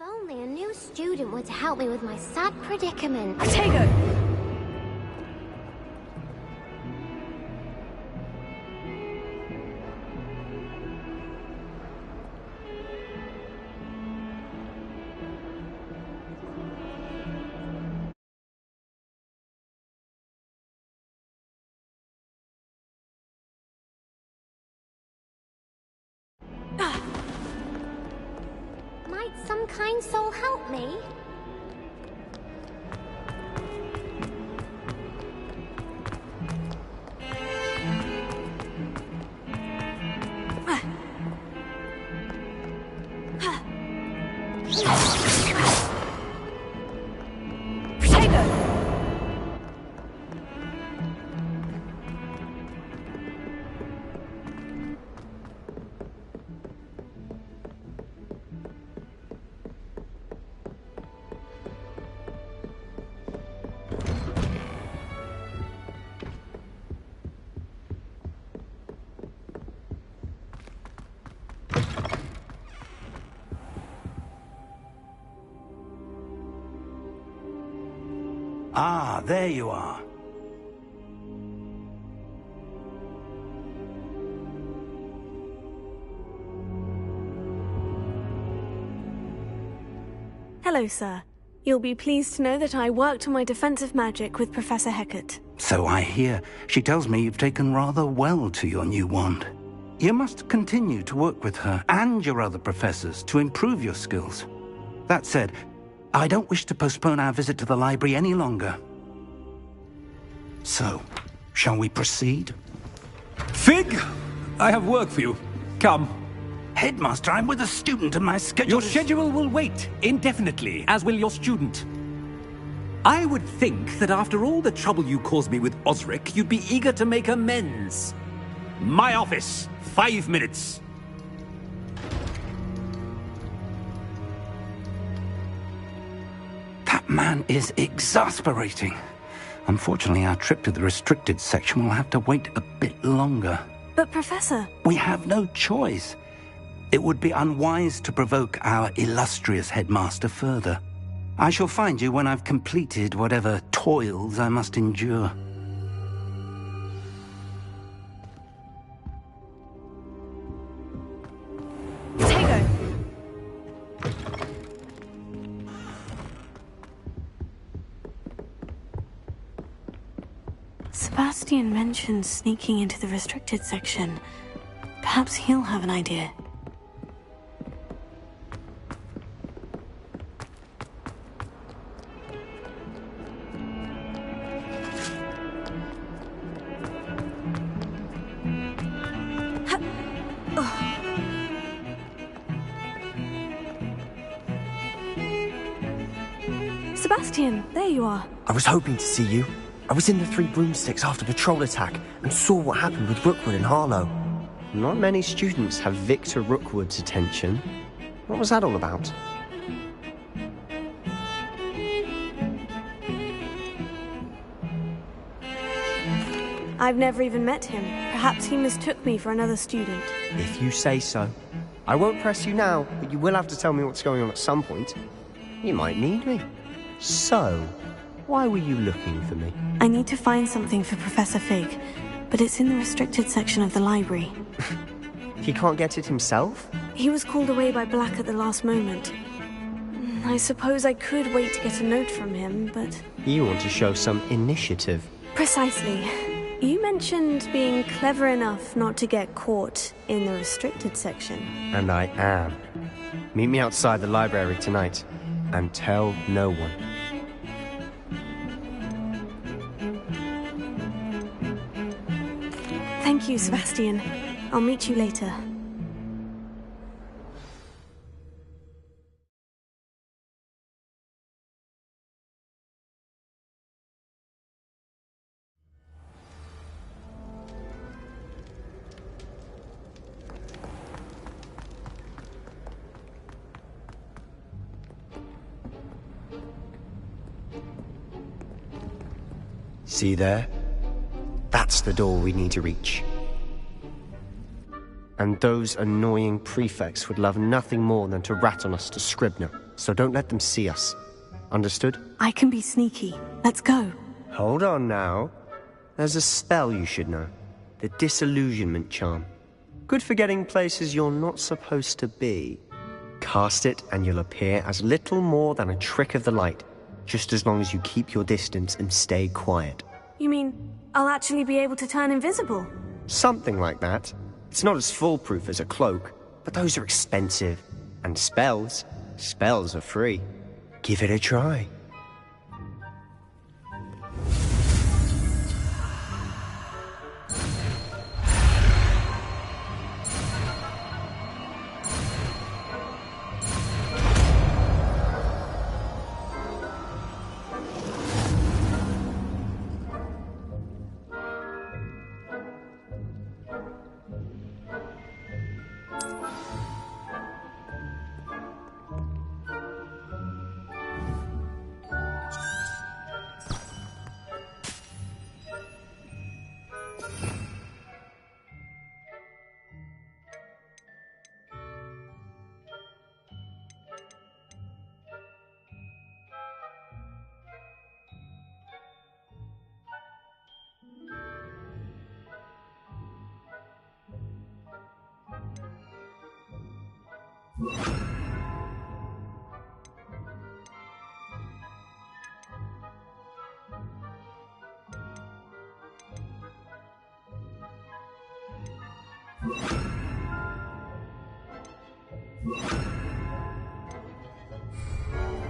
If only a new student were to help me with my sad predicament. Potato! Might some kind soul help me? Ah, there you are. Hello, sir. You'll be pleased to know that I worked on my defensive magic with Professor Hecat. So I hear. She tells me you've taken rather well to your new wand. You must continue to work with her and your other professors to improve your skills. That said, I don't wish to postpone our visit to the library any longer. So, shall we proceed? Fig! I have work for you. Come. Headmaster, I'm with a student and my schedule Your schedule will wait indefinitely, as will your student. I would think that after all the trouble you caused me with Osric, you'd be eager to make amends. My office, 5 minutes. That man is exasperating. Unfortunately, our trip to the restricted section will have to wait a bit longer. But, Professor... We have no choice. It would be unwise to provoke our illustrious headmaster further. I shall find you when I've completed whatever toils I must endure. Potato! Sebastian mentioned sneaking into the restricted section. Perhaps he'll have an idea. Sebastian, there you are. I was hoping to see you. I was in the Three Broomsticks after the troll attack and saw what happened with Rookwood and Harlow. Not many students have Victor Rookwood's attention. What was that all about? I've never even met him. Perhaps he mistook me for another student. If you say so. I won't press you now, but you will have to tell me what's going on at some point. You might need me. So, why were you looking for me? I need to find something for Professor Fig, but it's in the restricted section of the library. He can't get it himself? He was called away by Black at the last moment. I suppose I could wait to get a note from him, but... You want to show some initiative. Precisely. You mentioned being clever enough not to get caught in the restricted section. And I am. Meet me outside the library tonight, and tell no one. Thank you, Sebastian. I'll meet you later. See there? That's the door we need to reach. And those annoying prefects would love nothing more than to rat on us to Scribner. so don't let them see us. Understood? I can be sneaky. Let's go. Hold on now. There's a spell you should know. The Disillusionment Charm. Good for getting places you're not supposed to be. Cast it and you'll appear as little more than a trick of the light, just as long as you keep your distance and stay quiet. You mean I'll actually be able to turn invisible? Something like that. It's not as foolproof as a cloak, but those are expensive. And spells are free. Give it a try.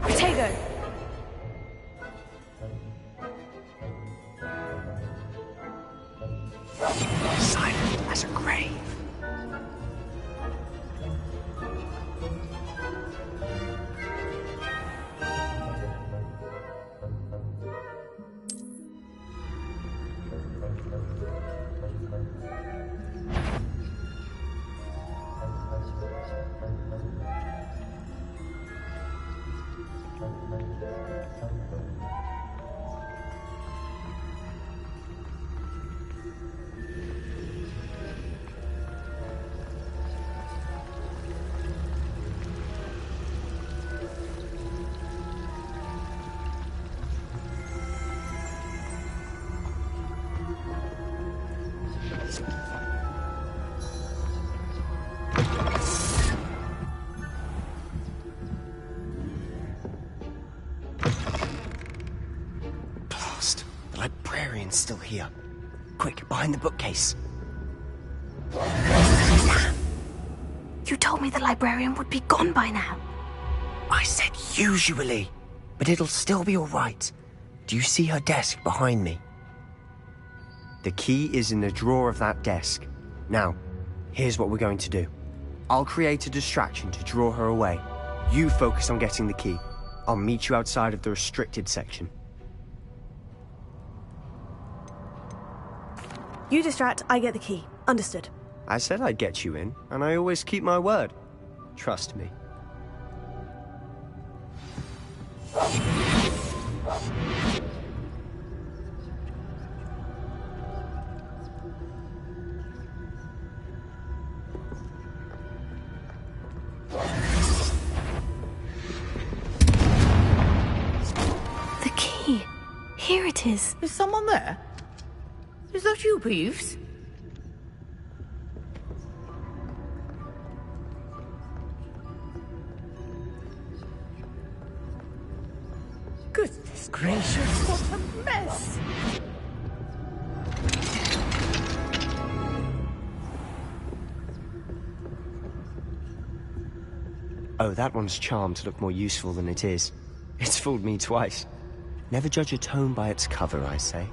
Protego! Silent as a grave. Blast! The librarian's still here. Quick, behind the bookcase. You told me the librarian would be gone by now. I said usually, but it'll still be all right. Do you see her desk behind me? The key is in the drawer of that desk. Now, here's what we're going to do. I'll create a distraction to draw her away. You focus on getting the key. I'll meet you outside of the restricted section. You distract, I get the key. Understood. I said I'd get you in, and I always keep my word. Trust me. The key. Here it is. Is someone there? Is that you, Peeves? Goodness gracious, what a mess! Oh, that one's charmed to look more useful than it is. It's fooled me twice. Never judge a tome by its cover, I say.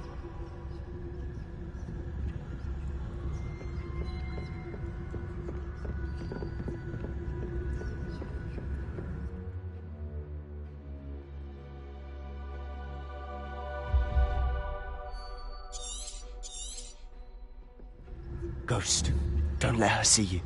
Ghost, don't let her see you.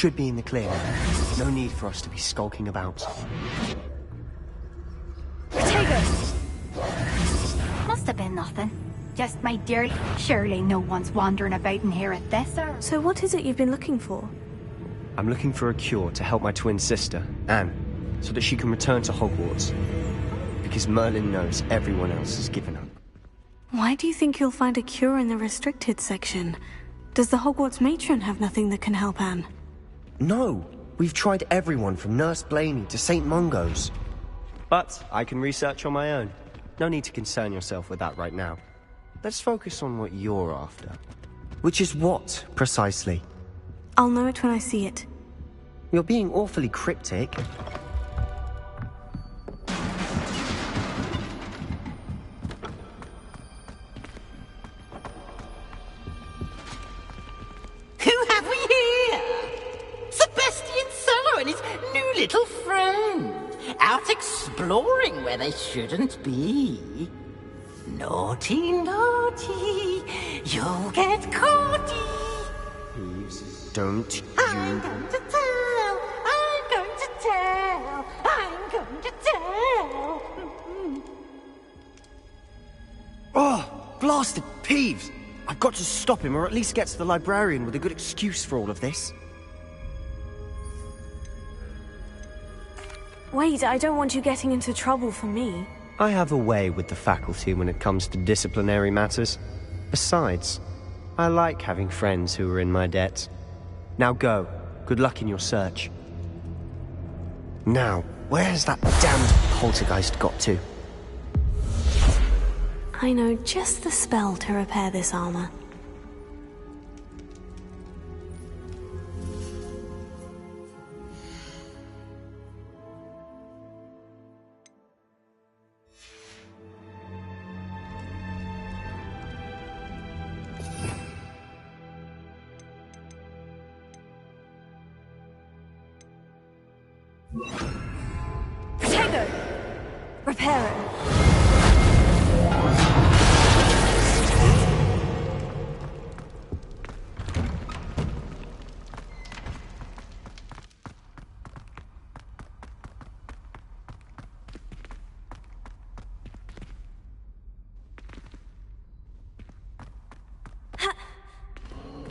should be in the clear now. No need for us to be skulking about. Must have been nothing. Just my dear... Surely no one's wandering about in here at this hour. So what is it you've been looking for? I'm looking for a cure to help my twin sister, Anne, so that she can return to Hogwarts. Because Merlin knows everyone else has given up. Why do you think you'll find a cure in the restricted section? Does the Hogwarts matron have nothing that can help Anne? No! We've tried everyone from Nurse Blaney to St. Mungo's. But I can research on my own. No need to concern yourself with that right now. Let's focus on what you're after. Which is what, precisely? I'll know it when I see it. You're being awfully cryptic. Who have we here? Sebastian Solo and his new little friend. Out exploring where they shouldn't be. Naughty, naughty. You'll get caughty. Please, don't I'm you... going to tell. I'm going to tell. I'm going to tell. Oh, blasted Peeves! I've got to stop him, or at least get to the librarian with a good excuse for all of this. Wait, I don't want you getting into trouble for me. I have a way with the faculty when it comes to disciplinary matters. Besides, I like having friends who are in my debt. Now go. Good luck in your search. Now, where's that damned poltergeist got to? I know just the spell to repair this armor. Protego! Reparo!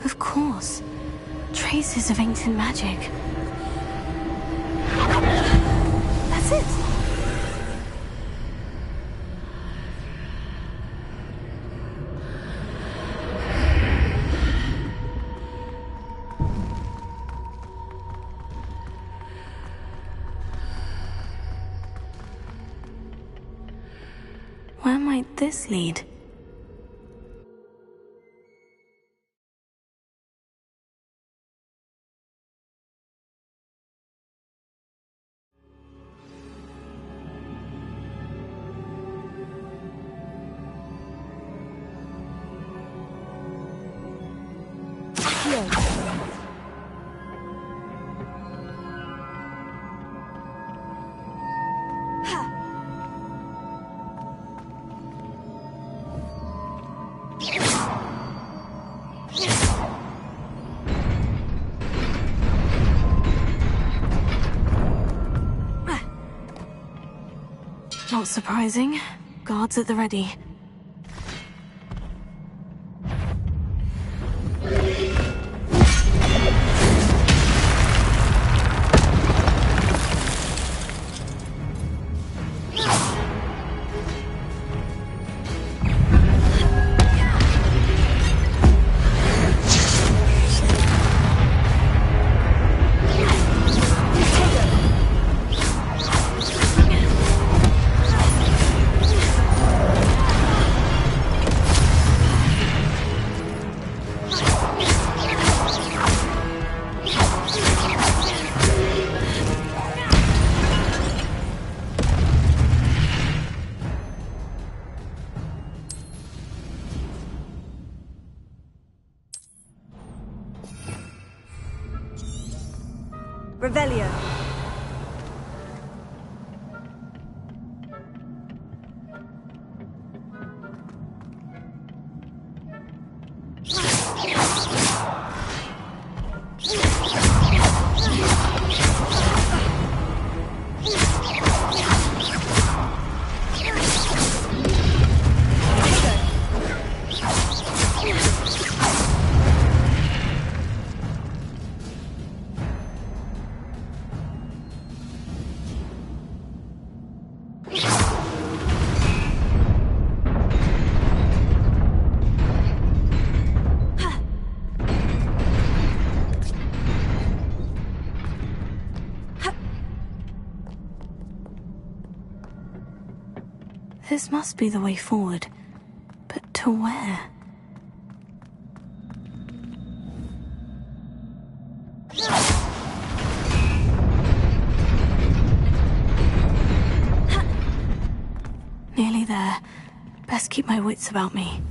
Of course. Traces of ancient magic. That's it! Where might this lead? Not surprising. Guards at the ready. Revelio. This must be the way forward. But to where? Nearly there. Best keep my wits about me.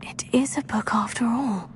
It is a book after all.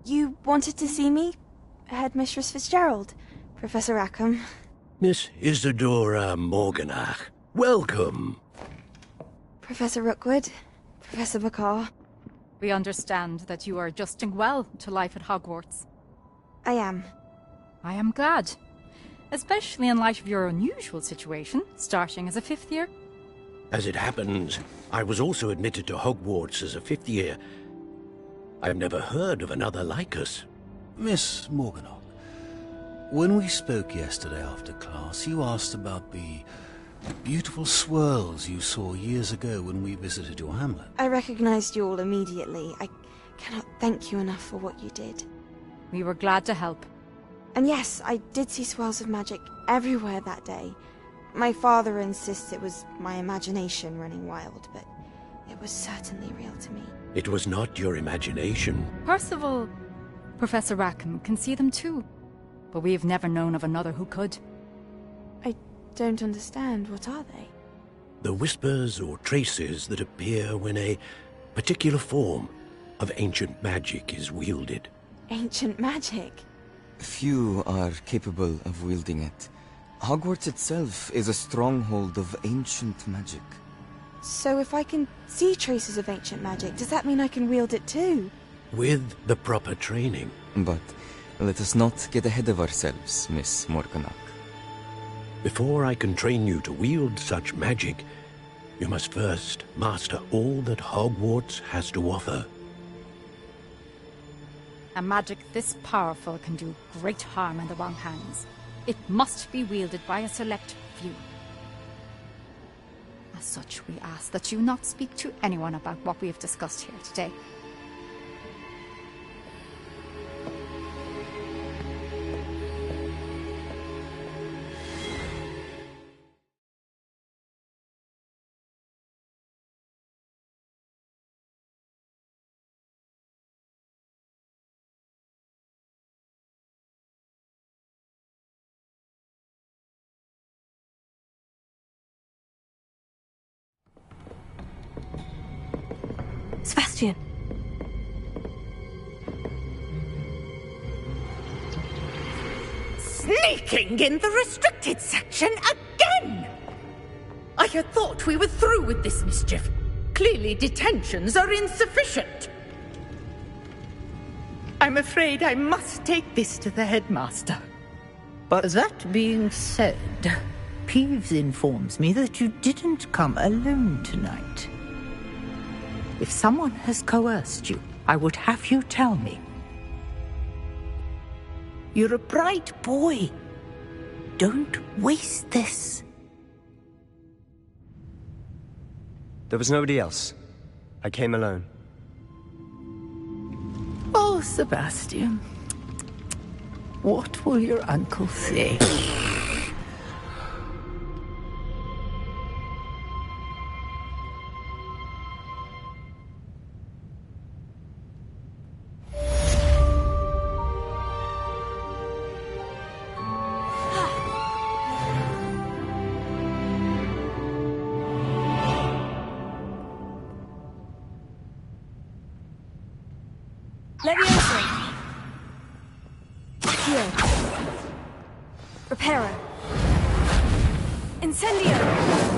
You wanted to see me? Headmistress Fitzgerald? Professor Rackham? Miss Isadora Morganach, welcome. Professor Rookwood? Professor McCaw? We understand that you are adjusting well to life at Hogwarts. I am. I am glad. Especially in light of your unusual situation, starting as a 5th year. As it happens, I was also admitted to Hogwarts as a 5th year. I've never heard of another like us. Miss Morganock, when we spoke yesterday after class, you asked about the beautiful swirls you saw years ago when we visited your hamlet. I recognized you all immediately. I cannot thank you enough for what you did. We were glad to help. And yes, I did see swirls of magic everywhere that day. My father insists it was my imagination running wild, but it was certainly real to me. It was not your imagination. Percival, Professor Rackham can see them too. But we've never known of another who could. I don't understand. What are they? The whispers or traces that appear when a particular form of ancient magic is wielded. Ancient magic? Few are capable of wielding it. Hogwarts itself is a stronghold of ancient magic. So if I can see traces of ancient magic, does that mean I can wield it too? With the proper training. But let us not get ahead of ourselves, Miss Morganock. Before I can train you to wield such magic, you must first master all that Hogwarts has to offer. A magic this powerful can do great harm in the wrong hands. It must be wielded by a select few. As such, we ask that you not speak to anyone about what we have discussed here today. Sebastian! Sneaking in the restricted section again! I had thought we were through with this mischief. Clearly detentions are insufficient. I'm afraid I must take this to the headmaster. But that being said, Peeves informs me that you didn't come alone tonight. If someone has coerced you, I would have you tell me. You're a bright boy. Don't waste this. There was nobody else. I came alone. Oh, Sebastian. What will your uncle say? Leviosa! Here. Reparo. Incendio!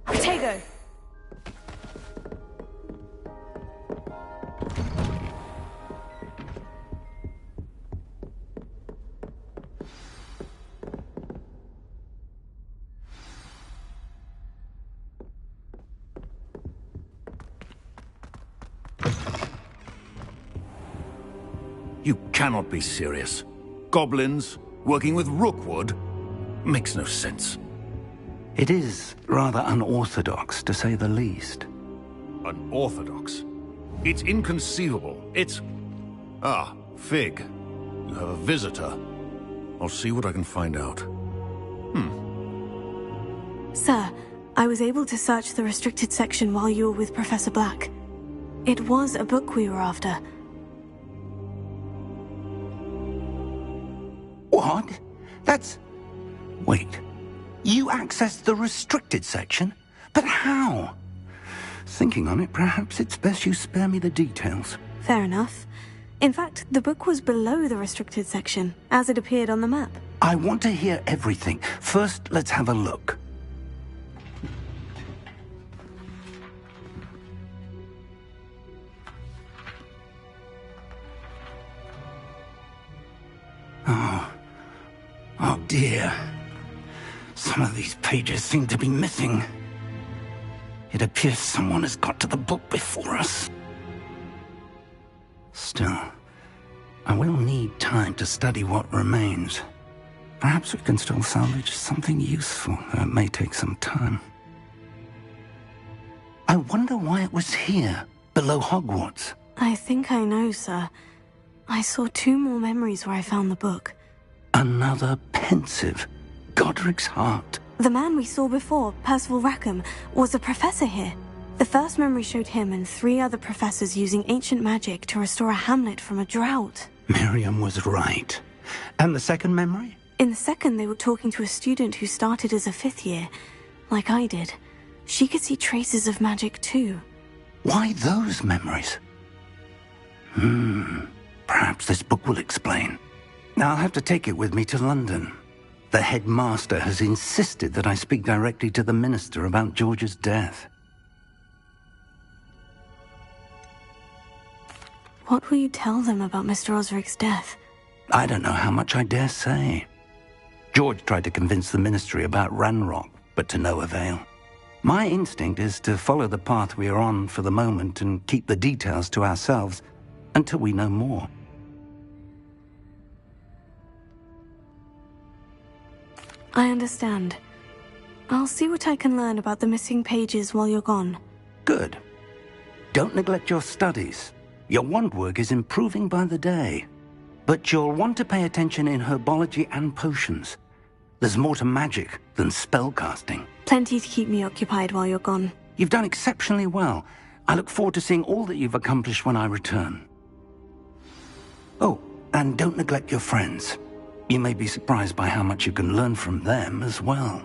Protego! You cannot be serious. Goblins working with Rookwood makes no sense. It is rather unorthodox, to say the least. Unorthodox? It's inconceivable. It's... Ah, Fig. You have a visitor. I'll see what I can find out. Sir, I was able to search the restricted section while you were with Professor Black. It was a book we were after. What? That's... Wait. You accessed the restricted section? But how? Thinking on it, perhaps it's best you spare me the details. Fair enough. In fact, the book was below the restricted section, as it appeared on the map. I want to hear everything. First, let's have a look. Oh dear. Some of these pages seem to be missing. It appears someone has got to the book before us. Still, I will need time to study what remains. Perhaps we can still salvage something useful, though it may take some time. I wonder why it was here, below Hogwarts. I think I know, sir. I saw 2 more memories where I found the book. Another pensive. Godric's heart. The man we saw before, Percival Rackham, was a professor here. The first memory showed him and 3 other professors using ancient magic to restore a hamlet from a drought. Miriam was right. And the second memory? In the second, they were talking to a student who started as a 5th year, like I did. She could see traces of magic too. Why those memories? Perhaps this book will explain. I'll have to take it with me to London. The headmaster has insisted that I speak directly to the minister about George's death. What will you tell them about Mr. Osric's death? I don't know how much I dare say. George tried to convince the ministry about Ranrock, but to no avail. My instinct is to follow the path we are on for the moment and keep the details to ourselves until we know more. I understand. I'll see what I can learn about the missing pages while you're gone. Good. Don't neglect your studies. Your wand work is improving by the day. But you'll want to pay attention in herbology and potions. There's more to magic than spellcasting. Plenty to keep me occupied while you're gone. You've done exceptionally well. I look forward to seeing all that you've accomplished when I return. Oh, and don't neglect your friends. You may be surprised by how much you can learn from them as well.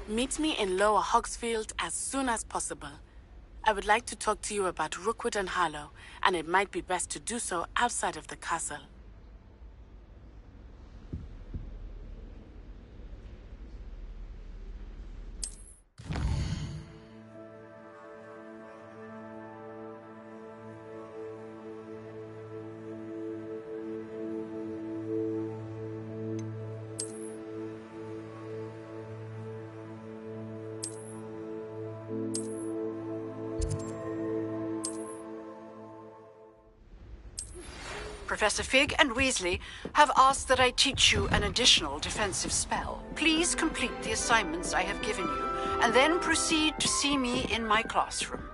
Meet me in Lower Hogsfield as soon as possible. I would like to talk to you about Rookwood and Harlow, and it might be best to do so outside of the castle. Professor Fig and Weasley have asked that I teach you an additional defensive spell. Please complete the assignments I have given you, and then proceed to see me in my classroom.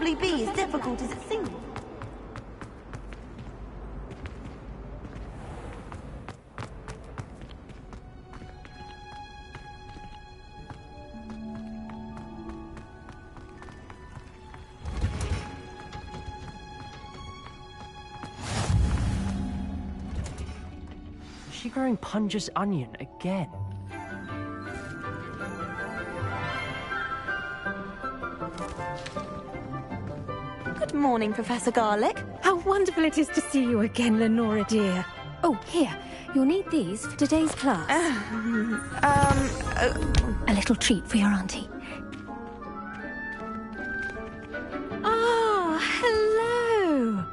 possibly be as difficult as it seems. Is she growing Punja's onion again? Good morning, Professor Garlick. How wonderful it is to see you again, Lenora dear. Oh, here. You'll need these for today's class. A little treat for your auntie. Ah, hello.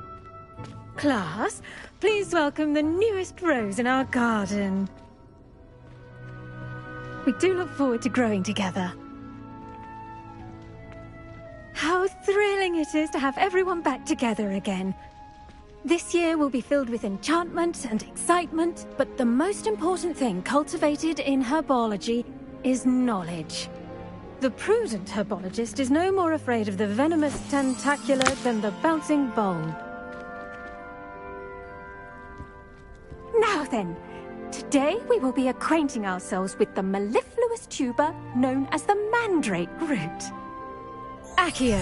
Class, please welcome the newest rose in our garden. We do look forward to growing together. How thrilling it is to have everyone back together again. This year will be filled with enchantment and excitement, but the most important thing cultivated in herbology is knowledge. The prudent herbologist is no more afraid of the venomous tentacular than the bouncing bulb. Now then, today we will be acquainting ourselves with the mellifluous tuber known as the mandrake root. Accio.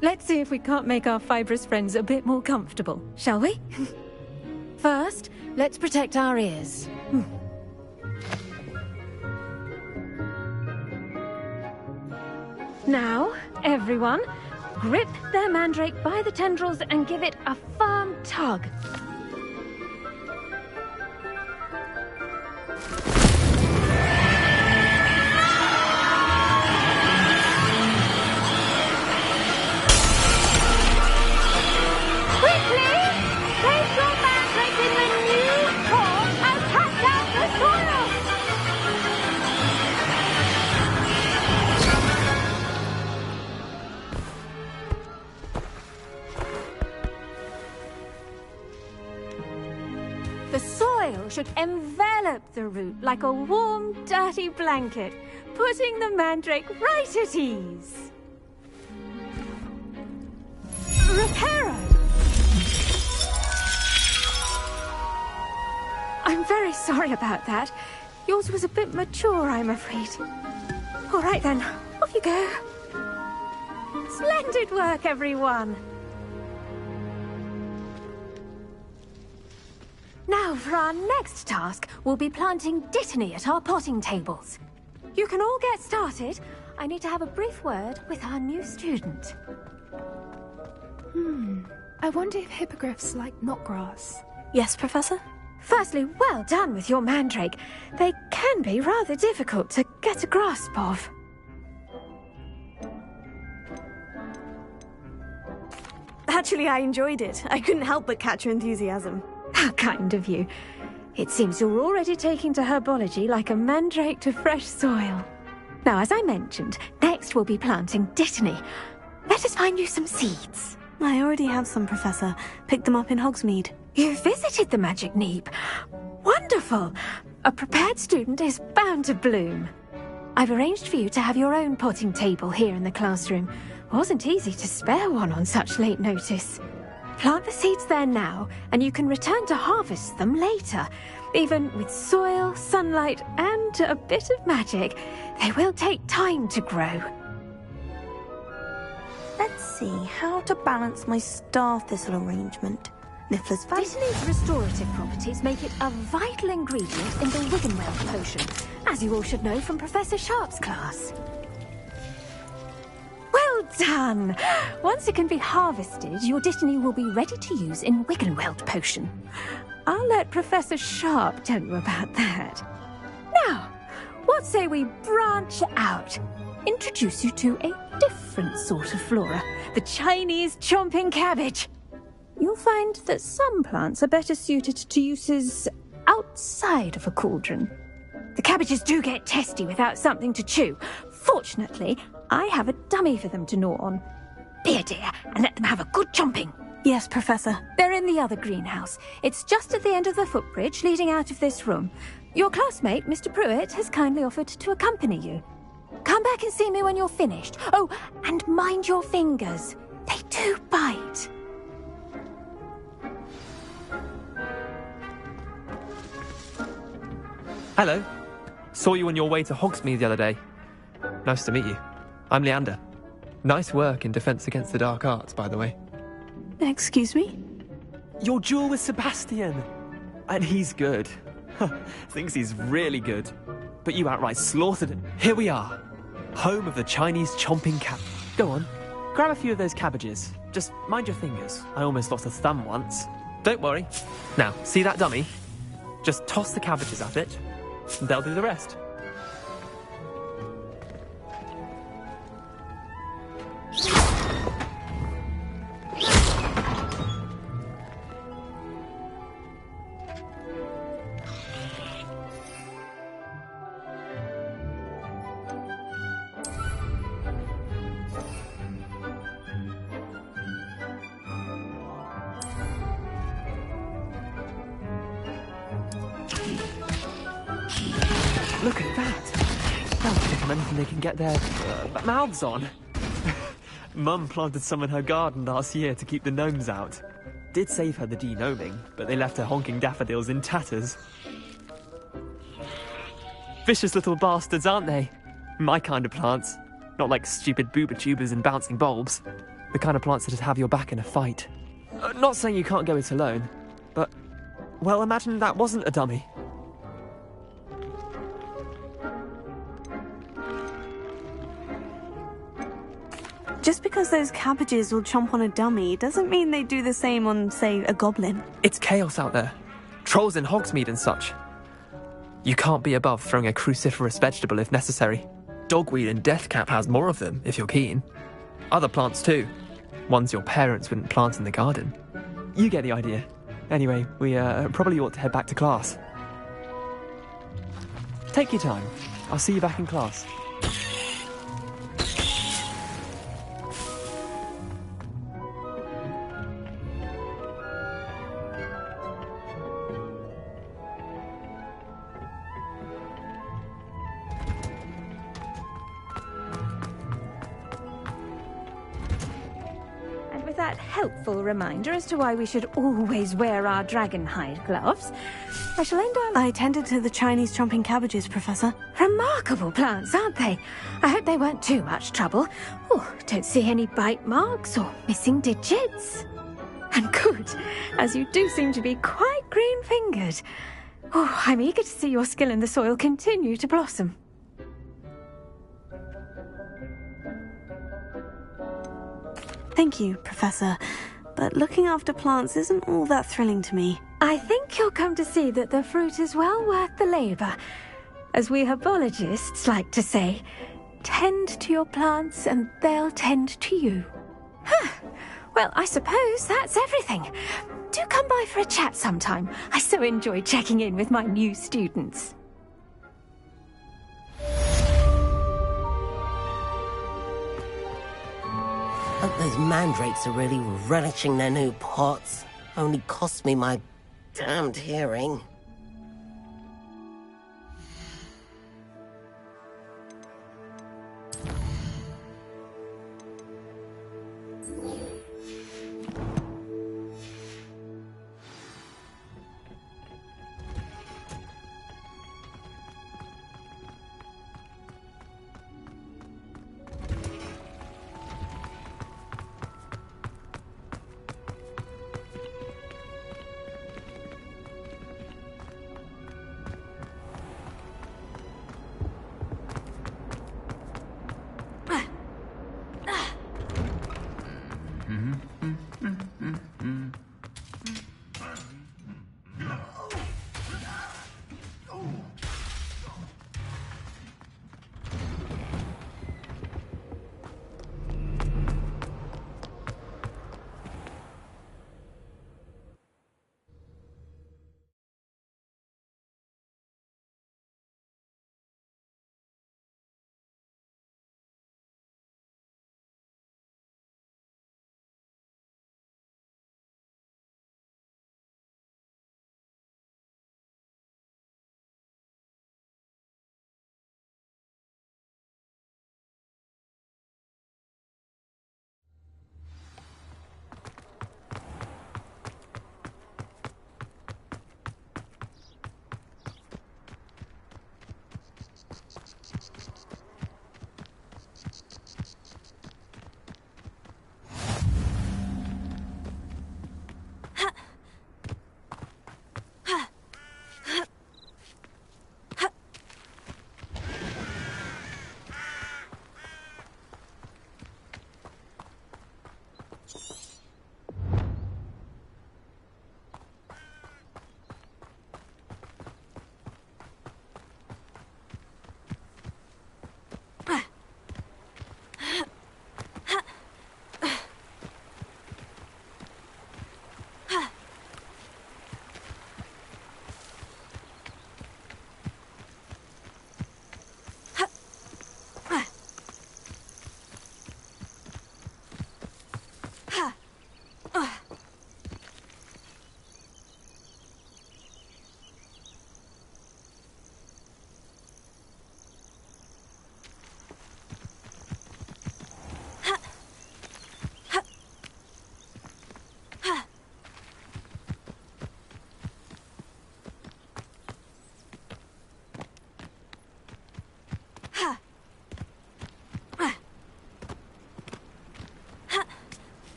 Let's see if we can't make our fibrous friends a bit more comfortable, shall we? First, let's protect our ears. Now, everyone, grip their mandrake by the tendrils and give it a firm tug. The soil should envelop the root like a warm, dirty blanket, putting the mandrake right at ease. Reparo! I'm very sorry about that. Yours was a bit mature, I'm afraid. All right then, off you go. Splendid work, everyone! Now, for our next task, we'll be planting dittany at our potting tables. You can all get started. I need to have a brief word with our new student. I wonder if hippogriffs like knotgrass. Yes, Professor? Firstly, well done with your mandrake. They can be rather difficult to get a grasp of. Actually, I enjoyed it. I couldn't help but catch your enthusiasm. How kind of you. It seems you're already taking to herbology like a mandrake to fresh soil. Now, as I mentioned, next we'll be planting dittany. Let us find you some seeds. I already have some, Professor. Picked them up in Hogsmeade. You visited the Magic Neep. Wonderful! A prepared student is bound to bloom. I've arranged for you to have your own potting table here in the classroom. Wasn't easy to spare one on such late notice. Plant the seeds there now, and you can return to harvest them later. Even with soil, sunlight, and a bit of magic, they will take time to grow. Let's see how to balance my star thistle arrangement. Niffler's Dittany's restorative properties make it a vital ingredient in the Wiggenweld potion, as you all should know from Professor Sharp's class. Well done! Once it can be harvested, your dittany will be ready to use in Wiggenweld potion. I'll let Professor Sharp tell you about that. Now, what say we branch out? Introduce you to a different sort of flora, the Chinese chomping cabbage. You'll find that some plants are better suited to uses outside of a cauldron. The cabbages do get testy without something to chew. Fortunately, I have a dummy for them to gnaw on. Be a dear and let them have a good chomping. Yes, Professor. They're in the other greenhouse. It's just at the end of the footbridge leading out of this room. Your classmate, Mr. Pruitt, has kindly offered to accompany you. Come back and see me when you're finished. Oh, and mind your fingers. They do bite. Hello. Saw you on your way to Hogsmeade the other day. Nice to meet you. I'm Leander. Nice work in Defense Against the Dark Arts, by the way. Excuse me? Your duel with Sebastian. And he's good. Thinks he's really good. But you outright slaughtered him. Here we are. Home of the Chinese chomping cat. Go on. Grab a few of those cabbages. Just mind your fingers. I almost lost a thumb once. Don't worry. Now, see that dummy? Just toss the cabbages at it. And they'll do the rest. Look at that! They'll pick them anything they can get their mouths on. Mum planted some in her garden last year to keep the gnomes out. Did save her the de-gnoming, but they left her honking daffodils in tatters. Vicious little bastards, aren't they? My kind of plants. Not like stupid booba tubers and bouncing bulbs. The kind of plants that just have your back in a fight. Not saying you can't go it alone, but... well, imagine that wasn't a dummy. Just because those cabbages will chomp on a dummy doesn't mean they do the same on, say, a goblin. It's chaos out there. Trolls in Hogsmeade and such. You can't be above throwing a cruciferous vegetable if necessary. Dogweed and deathcap has more of them, if you're keen. Other plants too. Ones your parents wouldn't plant in the garden. You get the idea. Anyway, we probably ought to head back to class. Take your time. I'll see you back in class. That helpful reminder as to why we should always wear our dragon hide gloves, I shall end on... I tended to the Chinese chomping cabbages, Professor. Remarkable plants, aren't they? I hope they weren't too much trouble. Oh, don't see any bite marks or missing digits. And good, as you do seem to be quite green-fingered. Oh, I'm eager to see your skill in the soil continue to blossom. Thank you, Professor, but looking after plants isn't all that thrilling to me. I think you'll come to see that the fruit is well worth the labour. As we herbologists like to say, tend to your plants and they'll tend to you. Huh. Well, I suppose that's everything. Do come by for a chat sometime. I so enjoy checking in with my new students. Hope those mandrakes are really relishing their new pots. Only cost me my damned hearing.